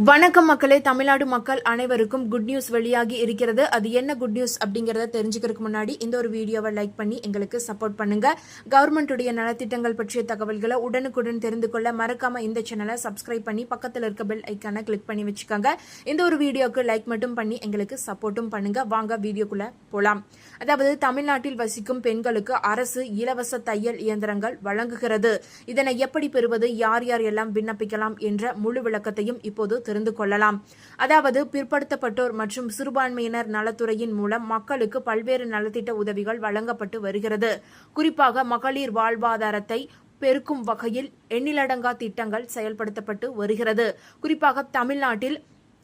வணக்கம் மக்களே. தமிழ்நாடு மக்கள் அனைவருக்கும் குட் நியூஸ் வெளியாகி இருக்கிறது. அது என்ன குட் நியூஸ் அப்படிங்கறத தெரிஞ்சுக்கிறதுக்கு முன்னாடி இந்த ஒரு வீடியோவை லைக் பண்ணி எங்களுக்கு சப்போர்ட் பண்ணுங்க. கவர்மெண்ட்டுடைய நலத்திட்டங்கள் பற்றிய தகவல்களை உடனுக்குடன் தெரிந்து கொள்ள மறக்காம இந்த சேனலை சப்ஸ்கிரைப் பண்ணி பக்கத்தில் இருக்க பெல் ஐக்கானை கிளிக் பண்ணி வச்சுக்கோங்க. இந்த ஒரு வீடியோக்கு லைக் மட்டும் பண்ணி எங்களுக்கு சப்போர்ட்டும் பண்ணுங்க. வாங்க வீடியோக்குள்ள போலாம். அதாவது தமிழ்நாட்டில் வசிக்கும் பெண்களுக்கு அரசு இலவச தையல் இயந்திரங்கள் வழங்குகிறது. இதனை எப்படி பெறுவது, யார் யார் எல்லாம் விண்ணப்பிக்கலாம் என்ற முழு விளக்கத்தையும் இப்போது தெரிந்து கொள்ளலாம். அதாவது பிற்படுத்தப்பட்டோர் மற்றும் சிறுபான்மையினர் நலத்துறையின் மூலம் மக்களுக்கு பல்வேறு நலத்திட்ட உதவிகள் வழங்கப்பட்டு வருகிறது. குறிப்பாக மகளிர் வாழ்வாதாரத்தை பெருக்கும் வகையில் எண்ணிலடங்கா திட்டங்கள் செயல்படுத்தப்பட்டு வருகிறது. குறிப்பாக தமிழ்நாட்டில்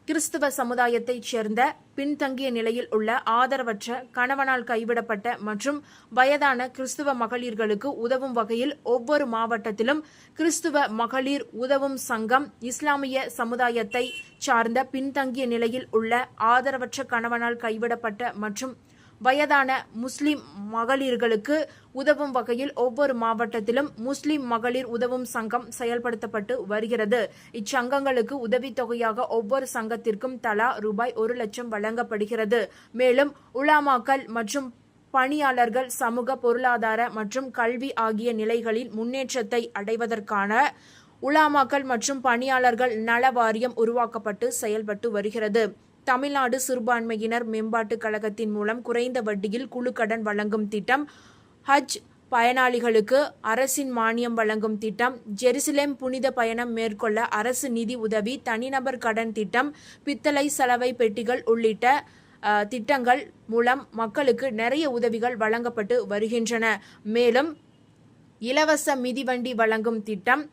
கிறிஸ்துவ சமுதாயத்தைச் சேர்ந்த பின்தங்கிய நிலையில் உள்ள ஆதரவற்ற, கணவனால் கைவிடப்பட்ட மற்றும் வயதான கிறிஸ்துவ மகளிர்களுக்கு உதவும் வகையில் ஒவ்வொரு மாவட்டத்திலும் கிறிஸ்துவ மகளிர் உதவும் சங்கம், இஸ்லாமிய சமுதாயத்தை சார்ந்த பின்தங்கிய நிலையில் உள்ள ஆதரவற்ற, கணவனால் கைவிடப்பட்ட மற்றும் வயதான முஸ்லிம் மகளிர்களுக்கு உதவும் வகையில் ஒவ்வொரு மாவட்டத்திலும் முஸ்லிம் மகளிர் உதவும் சங்கம் செயல்படுத்தப்பட்டு வருகிறது. இச்சங்கங்களுக்கு உதவித்தொகையாக ஒவ்வொரு சங்கத்திற்கும் தலா ரூபாய் 1,00,000 வழங்கப்படுகிறது. மேலும் உலாமாக்கள் மற்றும் பணியாளர்கள் சமூக, பொருளாதார மற்றும் கல்வி ஆகிய நிலைகளில் முன்னேற்றத்தை அடைவதற்கான உலாமாக்கள் மற்றும் பணியாளர்கள் நல வாரியம் உருவாக்கப்பட்டு செயல்பட்டு வருகிறது. தமிழ்நாடு சிறுபான்மையினர் மேம்பாட்டுக் கழகத்தின் மூலம் குறைந்த வட்டியில் குழு கடன் வழங்கும் திட்டம், ஹஜ் பயனாளிகளுக்கு அரசின் மானியம் வழங்கும் திட்டம், ஜெருசலேம் புனித பயணம் மேற்கொள்ள அரசு நிதி உதவி, தனிநபர் கடன் திட்டம், பித்தளை சலவை பெட்டிகள் உள்ளிட்ட திட்டங்கள் மூலம் மக்களுக்கு நிறைய உதவிகள் வழங்கப்பட்டு வருகின்றன. மேலும் இலவச மிதிவண்டி வழங்கும் திட்டம்,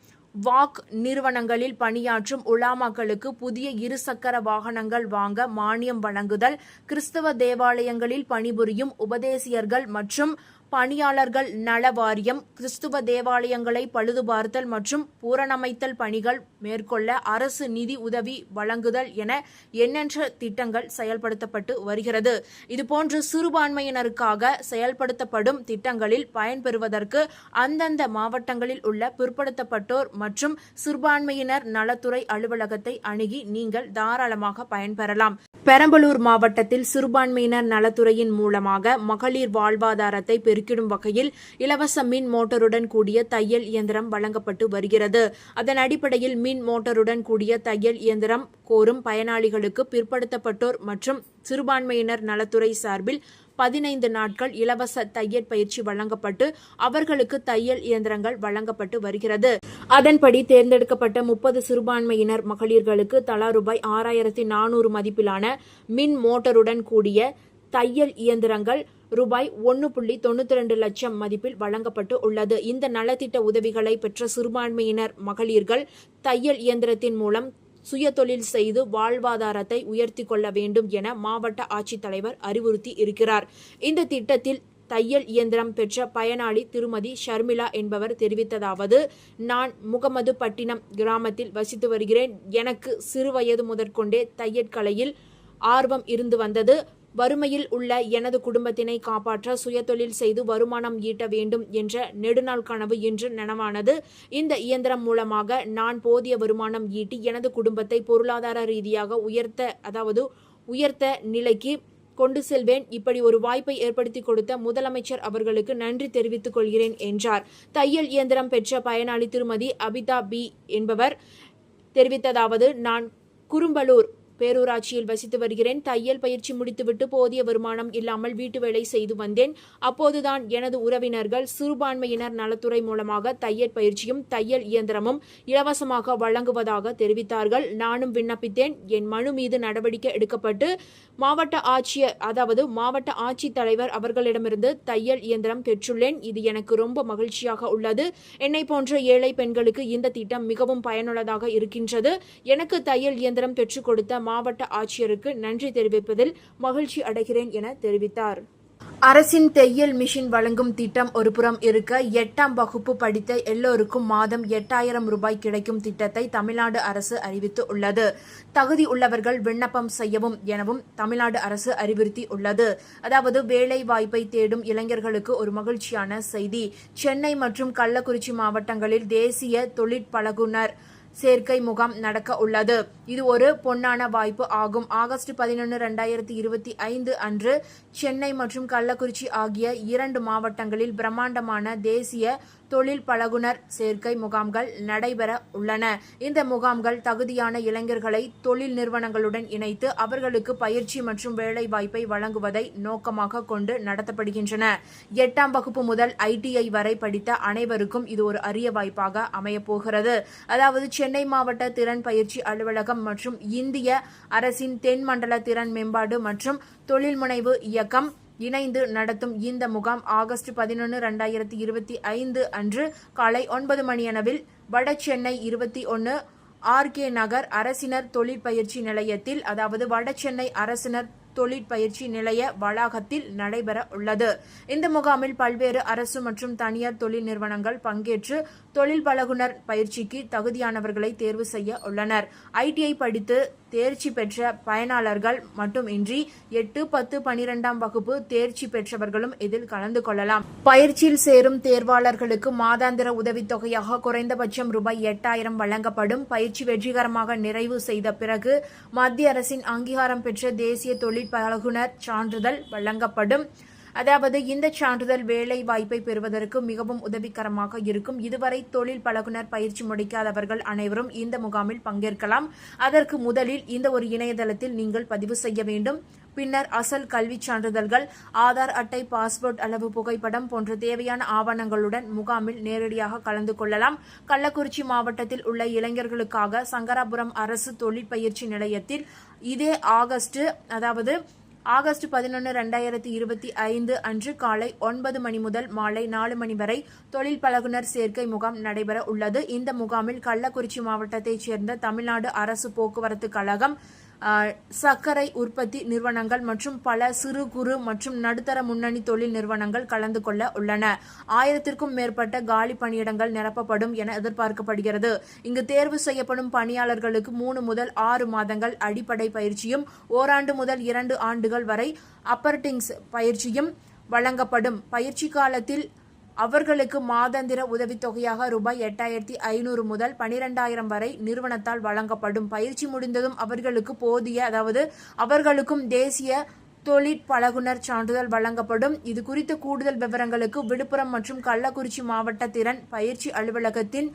வாக் நிறுவனங்களில் பணியாற்றும் உலாமாக்களுக்கு புதிய இருசக்கர வாகனங்கள் வாங்க மானியம் வழங்குதல், கிறிஸ்தவ தேவாலயங்களில் பணிபுரியும் உபதேசியர்கள் மற்றும் பணியாளர்கள் நல வாரியம் கிறிஸ்துவ தேவாலயங்களை பழுதுபார்த்தல் மற்றும் பூரணமைத்தல் பணிகள் மேற்கொள்ள அரசு நிதி உதவி வழங்குதல் என எண்ணற்ற திட்டங்கள் செயல்படுத்தப்பட்டு வருகிறது. இதுபோன்று சிறுபான்மையினருக்காக செயல்படுத்தப்படும் திட்டங்களில் பயன்பெறுவதற்கு அந்தந்த மாவட்டங்களில் உள்ள பிற்படுத்தப்பட்டோர் மற்றும் சிறுபான்மையினர் நலத்துறை அலுவலகத்தை அணுகி நீங்கள் தாராளமாக பயன்பெறலாம். பெரம்பலூர் மாவட்டத்தில் சிறுபான்மையினர் நலத்துறையின் மூலமாக மகளிர் வாழ்வாதாரத்தை பெருக்கிடும் வகையில் இலவச மின் மோட்டருடன் கூடிய தையல் இயந்திரம் வழங்கப்பட்டு வருகிறது. அதன் அடிப்படையில் மின் மோட்டருடன் கூடிய தையல் இயந்திரம் கோரும் பயனாளிகளுக்கு பிற்படுத்தப்பட்டோர் மற்றும் சிறுபான்மையினர் நலத்துறை சார்பில் 15 நாட்கள் இலவச தையல் பயிற்சி வழங்கப்பட்டு அவர்களுக்கு தையல் இயந்திரங்கள் வழங்கப்பட்டு வருகிறது. அதன்படி தேர்ந்தெடுக்கப்பட்ட 30 சிறுபான்மையினர் மகளிர்களுக்கு தலா ரூபாய் 6,400 மதிப்பிலான மின் மோட்டருடன் கூடிய தையல் இயந்திரங்கள் ரூபாய் 1.92 லட்சம் மதிப்பில் வழங்கப்பட்டு உள்ளது. இந்த நலத்திட்ட உதவிகளை பெற்ற சிறுபான்மையினர் மகளிர்கள் தையல் இயந்திரத்தின் மூலம் சுயதொழில் செய்து வாழ்வாதாரத்தை உயர்த்தி கொள்ள வேண்டும் என மாவட்ட ஆட்சித்தலைவர் அறிவுறுத்தி இருக்கிறார். இந்த திட்டத்தில் தையல் இயந்திரம் பெற்ற பயனாளி திருமதி ஷர்மிளா என்பவர் தெரிவித்ததாவது: நான் முகமது பட்டினம் கிராமத்தில் வசித்து வருகிறேன். எனக்கு சிறுவயது முதற்கொண்டே தையற்கலையில் ஆர்வம் இருந்து வந்தது. வறுமையில் உள்ள எனது குடும்பத்தினை காப்பாற்ற சுயதொழில் செய்து வருமானம் ஈட்ட வேண்டும் என்ற நெடுநாள் கனவு இன்று நனவானது. இந்த இயந்திரம் மூலமாக நான் போதிய வருமானம் ஈட்டி எனது குடும்பத்தை பொருளாதார ரீதியாக உயர்த்த நிலைக்கு கொண்டு செல்வேன். இப்படி ஒரு வாய்ப்பை ஏற்படுத்தி கொடுத்த முதலமைச்சர் அவர்களுக்கு நன்றி தெரிவித்துக் கொள்கிறேன் என்றார். தையல் இயந்திரம் பெற்ற பயனாளி திருமதி அபிதா பி என்பவர் தெரிவித்ததாவது: நான் குரும்பலூர் பேரூராட்சியில் வசித்து வருகிறேன். தையல் பயிற்சி முடித்துவிட்டு போதிய வருமானம் இல்லாமல் வீட்டு வேலை செய்து வந்தேன். அப்போதுதான் எனது உறவினர்கள் சிறுபான்மையினர் நலத்துறை மூலமாக தையல் பயிற்சியும் தையல் இயந்திரமும் இலவசமாக வழங்குவதாக தெரிவித்தார்கள். நானும் விண்ணப்பித்தேன். என் மனு மீது நடவடிக்கை எடுக்கப்பட்டு மாவட்ட ஆட்சித்தலைவர் அவர்களிடமிருந்து தையல் இயந்திரம் பெற்றுள்ளேன். இது எனக்கு ரொம்ப மகிழ்ச்சியாக உள்ளது. என்னை போன்ற ஏழை பெண்களுக்கு இந்த திட்டம் மிகவும் பயனுள்ளதாக இருக்கின்றது. எனக்கு தையல் இயந்திரம் பெற்றுக் கொடுத்த மாவட்ட ஆட்சியருக்கு நன்றி தெரிவிப்பதில் மகிழ்ச்சி அடைகிறேன் என தெரிவித்தார். அரசின் தையல் மிஷின் வழங்கும் திட்டம் ஒருபுறம் இருக்க, 8ஆம் வகுப்பு படித்த எல்லோருக்கும் மாதம் 8,000 ரூபாய் கிடைக்கும் திட்டத்தை தமிழ்நாடு அரசு அறிவித்து உள்ளது. தகுதி உள்ளவர்கள் விண்ணப்பம் செய்யவும் எனவும் தமிழ்நாடு அரசு அறிவுறுத்தி உள்ளது. அதாவது வேலை வாய்ப்பை தேடும் இளைஞர்களுக்கு ஒரு மகிழ்ச்சியான செய்தி. சென்னை மற்றும் கள்ளக்குறிச்சி மாவட்டங்களில் தேசிய தொழிற்பழகுனர் சேர்க்கை முகாம் நடக்க உள்ளது. இது ஒரு பொன்னான வாய்ப்பு ஆகும். ஆகஸ்ட் 11, 2025 அன்று சென்னை மற்றும் கள்ளக்குறிச்சி ஆகிய 2 மாவட்டங்களில் பிரம்மாண்டமான தேசிய தொழில் பழகுனர் சேர்க்கை முகாம்கள் நடைபெற உள்ளன. இந்த முகாம்கள் தகுதியான இளைஞர்களை தொழில் நிறுவனங்களுடன் இணைத்து அவர்களுக்கு பயிற்சி மற்றும் வேலை வாய்ப்பை வழங்குவதை நோக்கமாக கொண்டு நடத்தப்படுகின்றன. 8ஆம் வகுப்பு முதல் ITI வரை படித்த அனைவருக்கும் இது ஒரு அரிய வாய்ப்பாக அமையப்போகிறது. அதாவது சென்னை மாவட்ட திறன் பயிற்சி அலுவலகம் மற்றும் இந்திய அரசின் தென் மண்டல திறன் மேம்பாடு மற்றும் தொழில் முனைவு இயக்கம் இணைந்து நடத்தும் இந்த முகாம் ஆகஸ்ட் 11, 2025 அன்று காலை 9 மணியளவில் வட சென்னை 21 RK நகர் அரசினர் தொழிற்பயிற்சி நிலையத்தில், அதாவது வட சென்னை அரசினர் தொழிற்பயிற்சி நிலைய வளாகத்தில் நடைபெற உள்ளது. இந்த முகாமில் பல்வேறு அரசு மற்றும் தனியார் தொழில் நிறுவனங்கள் பங்கேற்று தொழில் பழகுனர் பயிற்சிக்கு தகுதியானவர்களை தேர்வு செய்ய உள்ளனர். ITI படித்து தேர்ச்சி பெற்ற பயனாளர்கள் மட்டுமின்றி 8, 10, 12ஆம் வகுப்பு தேர்ச்சி பெற்றவர்களும் இதில் கலந்து கொள்ளலாம். பயிற்சியில் சேரும் தேர்வாளர்களுக்கு மாதாந்திர உதவித்தொகையாக குறைந்தபட்சம் ரூபாய் 8000 வழங்கப்படும். பயிற்சி வெற்றிகரமாக நிறைவு செய்த பிறகு மத்திய அரசின் அங்கீகாரம் பெற்ற தேசிய தொழில் பழகுனர் சான்றிதழ் வழங்கப்படும். அதாவது இந்த சான்றிதழ் வேலை வாய்ப்பை பெறுவதற்கு மிகவும் உதவிகரமாக இருக்கும். இதுவரை தொழில் பழகுனர் பயிற்சி முடிக்காதவர்கள் அனைவரும் இந்த முகாமில் பங்கேற்கலாம். அதற்கு முதலில் இந்த ஒரு இணையதளத்தில் நீங்கள் பதிவு செய்ய வேண்டும். பின்னர் அசல் கல்வி சான்றிதழ்கள், ஆதார் அட்டை, பாஸ்போர்ட் அளவு புகைப்படம் போன்ற தேவையான ஆவணங்களுடன் முகாமில் நேரடியாக கலந்து கொள்ளலாம். கள்ளக்குறிச்சி மாவட்டத்தில் உள்ள இளைஞர்களுக்காக சங்கராபுரம் அரசு தொழிற்பயிற்சி நிலையத்தில் இதே ஆகஸ்ட் 11, 2025 அன்று காலை 9 மணி முதல் மாலை 4 மணி வரை தொழில் பழகுனர் சேர்க்கை முகாம் நடைபெற உள்ளது. இந்த முகாமில் கள்ளக்குறிச்சி மாவட்டத்தைச் சேர்ந்த தமிழ்நாடு அரசு போக்குவரத்து கழகம், சர்க்கரை உற்பத்தி நிறுவனங்கள் மற்றும் பல சிறு குறு மற்றும் நடுத்தர முன்னணி தொழில் நிறுவனங்கள் கலந்து கொள்ள உள்ளன. 1000க்கும் மேற்பட்ட காலி பணியிடங்கள் நிரப்பப்படும் என எதிர்பார்க்கப்படுகிறது. இங்கு தேர்வு செய்யப்படும் பணியாளர்களுக்கு 3 முதல் 6 மாதங்கள் அடிப்படை பயிற்சியும், ஓராண்டு முதல் 2 ஆண்டுகள் வரை அப்பரண்டிஸ் பயிற்சியும் வழங்கப்படும். பயிற்சி காலத்தில் அவர்களுக்கு மாதாந்திர உதவித்தொகையாக ரூபாய் 8500 முதல் 12000 வரை நிறுவனத்தால் வழங்கப்படும். பயிற்சி முடிந்ததும் அவர்களுக்கும் தேசிய தொழிற்பழகுனர் சான்றிதழ் வழங்கப்படும். இது குறித்த கூடுதல் விவரங்களுக்கு விழுப்புரம் மற்றும் கள்ளக்குறிச்சி மாவட்ட திறன் பயிற்சி அலுவலகத்தின்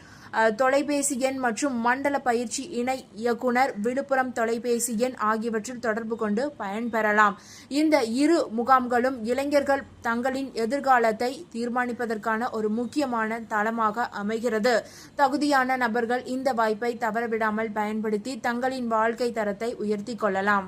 தொலைபேசி எண் மற்றும் மண்டல பயிற்சி இணை இயக்குனர் விழுப்புரம் தொலைபேசி எண் ஆகியவற்றில் தொடர்பு கொண்டு பயன்பெறலாம். இந்த 2 முகாம்களும் இளைஞர்கள் தங்களின் எதிர்காலத்தை தீர்மானிப்பதற்கான ஒரு முக்கியமான தளமாக அமைகிறது. தகுதியான நபர்கள் இந்த வாய்ப்பை தவறவிடாமல் பயன்படுத்தி தங்களின் வாழ்க்கை தரத்தை உயர்த்தி கொள்ளலாம்.